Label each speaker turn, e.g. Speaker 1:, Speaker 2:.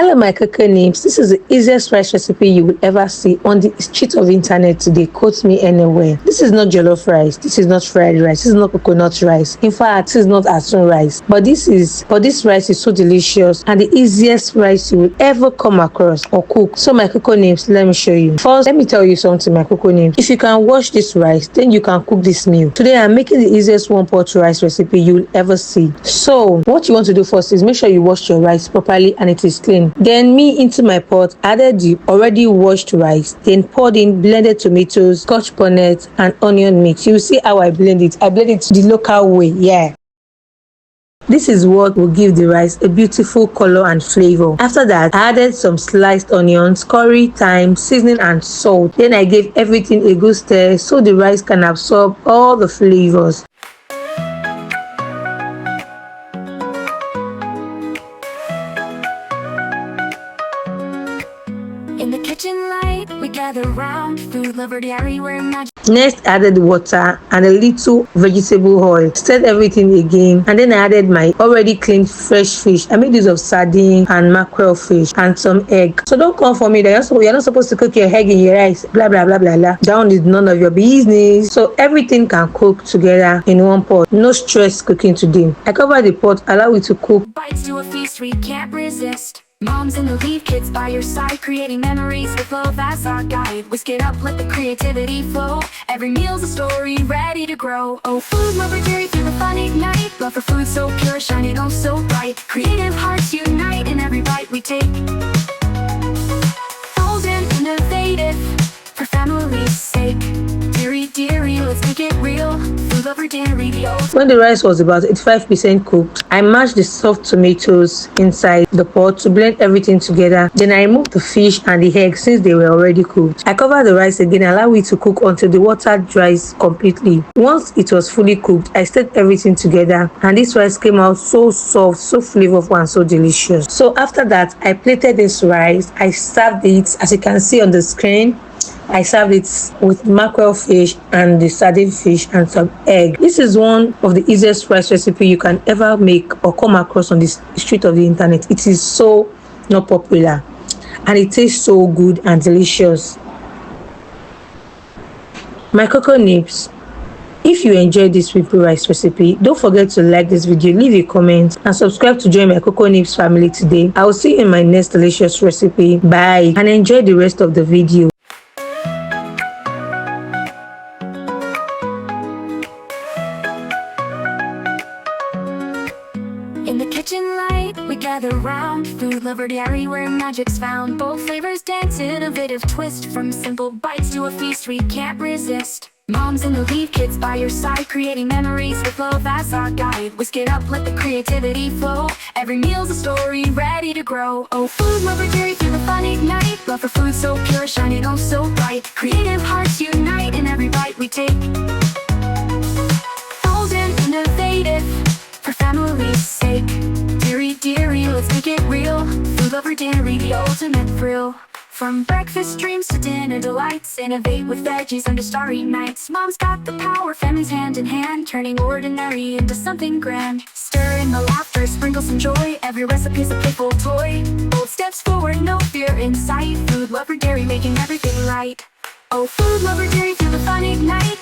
Speaker 1: Hello my cocoa names, this is the easiest rice recipe you will ever see on the street of internet today. Quote me anywhere. This is not jollof rice, this is not fried rice, this is not coconut rice, in fact this is not asun rice, but this rice is so delicious and the easiest rice you will ever come across or cook. So my cocoa names, let me show you. First, let me tell you something, my cocoa names. If you can wash this rice, then you can cook this meal. Today I'm making the easiest one pot rice recipe you will ever see. So what you want to do first is make sure you wash your rice properly and it is clean. Then into my pot added the already washed rice, then poured in blended tomatoes, scotch bonnet and onion mix. You see how I blend it the local way. Yeah, this is what will give the rice a beautiful color and flavor. After that, I added some sliced onions, curry, thyme, seasoning and salt. Then I gave everything a good stir so the rice can absorb all the flavors.
Speaker 2: In the kitchen light, we gather round, food lover diary, we're magic.
Speaker 1: Next, added water and a little vegetable oil. Stirred everything again, and then I added my already cleaned fresh fish. I made use of sardine and mackerel fish and some egg. So don't come for me that you're not supposed to cook your egg in your rice. Blah blah blah blah blah. That is none of your business. So everything can cook together in one pot. No stress cooking today. I cover the pot, allow it to cook.
Speaker 2: Bites to a feast we can't resist. Moms in the lead, kids by your side, creating memories with love as our guide. Whisk it up, let the creativity flow. Every meal's a story ready to grow. Oh, food lover dairy, feel the fun ignite. Love for food so pure, shining oh so bright. Creative hearts unite in every bite we take. Bold and innovative, for family's sake. Dairy, let's make it real. Food lover dairy, the old.
Speaker 1: When the rice was about 85% cooked, I mashed the soft tomatoes inside the pot to blend everything together. Then I removed the fish and the egg since they were already cooked. I covered the rice again, allow it to cook until the water dries completely. Once it was fully cooked, I stirred everything together and this rice came out so soft, so flavorful and so delicious. So after that, I plated this rice. I served it, as you can see on the screen. I served it with mackerel fish and the sardine fish and some egg. This is one of the easiest rice recipe you can ever make or come across on the street of the internet. It is so not popular and it tastes so good and delicious. My cocoa nips, if you enjoyed this simple rice recipe, don't forget to like this video, leave a comment and subscribe to join my cocoa nips family today. I will see you in my next delicious recipe. Bye and enjoy the rest of the video.
Speaker 2: In the kitchen light, we gather round, food lover diary, where magic's found. Bold flavors dance, innovative twist, from simple bites to a feast we can't resist. Moms in the lead, kids by your side, creating memories with love as our guide. Whisk it up, let the creativity flow. Every meal's a story ready to grow. Oh, food lover dairy, feel the fun ignite. Love for food so pure, shining oh so bright. Creative hearts unite in every bite we take. Bold and innovative, for family's sake. Dairy, let's make it real. Food lover dairy, the ultimate thrill. From breakfast dreams to dinner delights, innovate with veggies under starry nights. Mom's got the power, family's hand in hand, turning ordinary into something grand. Stir in the laughter, sprinkle some joy. Every recipe's a playful toy. Bold steps forward, no fear in sight. Food lover dairy, making everything right. Oh, food lover dairy, feel the fun ignite.